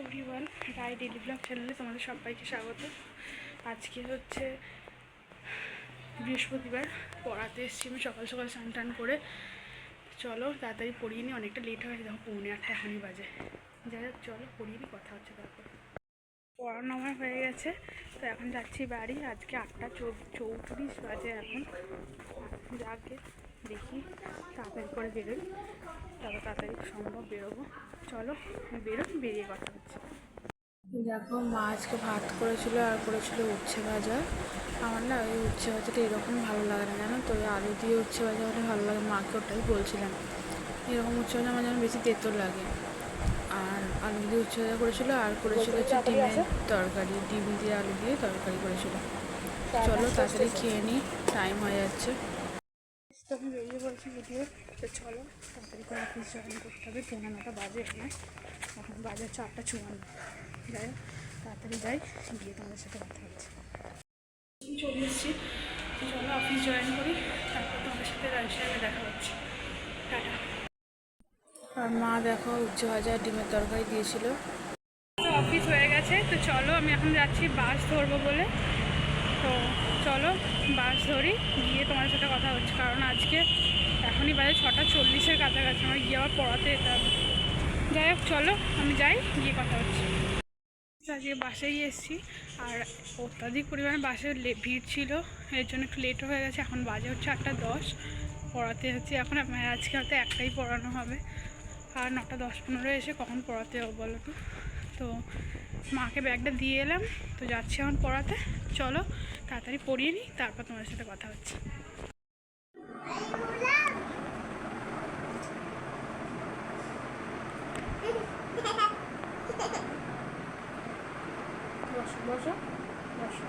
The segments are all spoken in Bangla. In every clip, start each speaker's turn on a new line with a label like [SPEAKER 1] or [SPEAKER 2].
[SPEAKER 1] এভরিওয়ান, রায় ডেলি ব্লগ চ্যানেলে তোমাদের সবাইকে স্বাগত। আজকে হচ্ছে বৃহস্পতিবার, পড়াতে এসেছি আমি সকাল সকাল স্নান টান করে। চলো তাড়াতাড়ি পড়িয়ে নিই, অনেকটা লেট হয়ে গেছে, দেখো 8:45 এখনই বাজে। যাই হোক চলো পড়িয়ে নিই, কথা হচ্ছে তারপর। পড়ানো আমার হয়ে গেছে, তো এখন যাচ্ছি বাড়ি। আজকে 8:34 বাজে এখন। যাকে দেখি তাড়াতাড়ি করে বেরোই, তবে তাড়াতাড়ি সম্ভব বেরোবো। চলো বেরিয়ে কথা হচ্ছে। দেখো মা আজকে ভাত করেছিল আর করেছিল উচ্ছে ভাজা। আমার না ওই উচ্ছে ভাজাটা এরকম ভালো লাগে না, জানো তো। ওই আলু দিয়ে উচ্ছে ভাজা হলে ভালো লাগে, মাকে ওটাই বলছিলাম। এরকম উচ্ছে ভাজা আমার যেন বেশি তেতো লাগে। আর আলু দিয়ে উচ্ছে ভাজা করেছিল, আর করেছিল হচ্ছে ডিমের তরকারি, ডিম দিয়ে আলু দিয়ে তরকারি করেছিল। চলো তাড়াতাড়ি খেয়ে নিই, টাইম হয়ে যাচ্ছে। তো আমি বেরিয়ে পড়েছি ভিডিও, তো চলো তাড়াতাড়ি করে অফিস জয়েন করতে হবে। 9:15 বাজে, এখন বাজে 4:54। যাই হোক তাড়াতাড়ি যাই, গিয়ে তোমাদের সাথে কথা হচ্ছে। চলে এসেছি, চলো অফিস জয়েন করি, তারপর তোমাদের সাথে রাজশাহী দেখা হচ্ছে। টাটা। আর মা দেখো উচ্ছে ভাজা ডিমের তরকারি দিয়েছিল। তো অফিস হয়ে গেছে, তো চলো আমি এখন যাচ্ছি বাস ধরবো বলে। তো চলো বাস ধরি, গিয়ে তোমার সাথে কথা হচ্ছে। কারণ আজকে এখনই বাজে 6:40 কাছাকাছি, আমার গিয়ে আবার পড়াতে যেতে হবে। যাই হোক চলো আমি যাই, গিয়ে কথা হচ্ছে। আজকে বাসেই এসেছি, আর অত্যাধিক পরিমাণে বাসের ভিড় ছিল, এর জন্য একটু লেট হয়ে গেছে। এখন বাজে হচ্ছে 8:10, পড়াতে হচ্ছে এখন। আজকে হয়তো একটাই পড়ানো হবে, আর 9:10-15 এসে কখন পড়াতে হবে বলো তো। তো মাকে ব্যাগটা দিয়ে এলাম, তো যাচ্ছি এখন পড়াতে। চলো তাড়াতাড়ি পড়িয়ে নিই, তারপর তোমাদের সাথে কথা হচ্ছে। বসো বসো।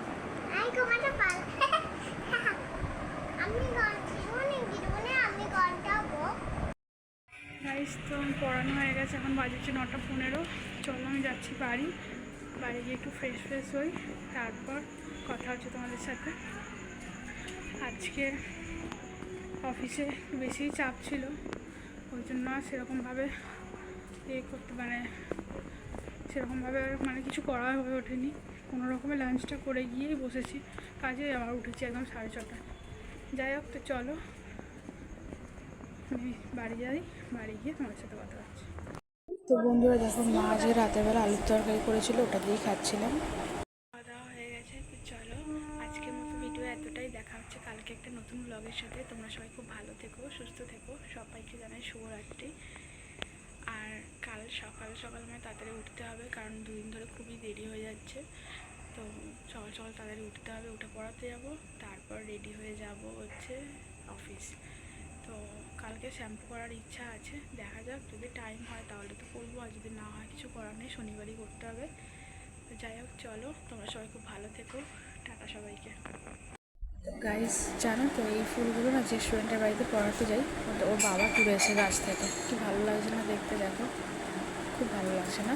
[SPEAKER 1] তো পড়ানো হয়ে গেছে, এখন বাজেছে 9:15। চলো আমি যাচ্ছি বাড়ি গিয়ে একটু ফ্রেশ হই, তারপর কথা হচ্ছে তোমাদের সাথে। আজকে অফিসে একটু বেশিই চাপ ছিল, ওই জন্য আর সেরকমভাবে সেরকমভাবে কিছু করা হয়ে ওঠেনি। কোনো রকমের লাঞ্চটা করে গিয়েই বসেছি কাজে, আবার উঠেছি একদম 6:30। যাই হোক তো চলো আমি বাড়ি যাই, বাড়ি গিয়ে তোমার সাথে কথা হচ্ছে। তো বন্ধুরা দেখো, মা আজকে রাতের বেলা আলুর তরকারি করেছিল, ওটা দিয়েই খাচ্ছিলাম। খাওয়া দাওয়া হয়ে গেছে, তো চলো আজকের মতো ভিডিও এতটাই। দেখা হচ্ছে কালকে একটা নতুন ব্লগের সাথে। তোমরা সবাই খুব ভালো থেকো, সুস্থ থেকো, সবাইকে জানাই শুভরাত্রি। আর কাল সকাল মানে তাড়াতাড়ি উঠতে হবে, কারণ 2 দিন ধরে খুবই দেরি হয়ে যাচ্ছে। তো সকাল সকাল তাড়াতাড়ি উঠতে হবে, উঠে পড়াতে যাব, তারপর রেডি হয়ে যাব হচ্ছে অফিস। তো কালকে শ্যাম্পু করার ইচ্ছা আছে, দেখা যাক, যদি টাইম হয় তাহলে তো করবো, আর যদি না হয় কিছু করার নেই, শনিবারই করতে হবে। তো যাই হোক চলো, তোমরা সবাই খুব ভালো থেকো, টাটা সবাইকে। গাইস জানো তো, এই ফুলগুলো না যে স্টুডেন্টের বাড়িতে পড়াতে যাই, ওর বাবা তুলেছে গাছ থেকে। কি ভালো লাগছে না দেখতে, দেখো খুব ভালো লাগছে না।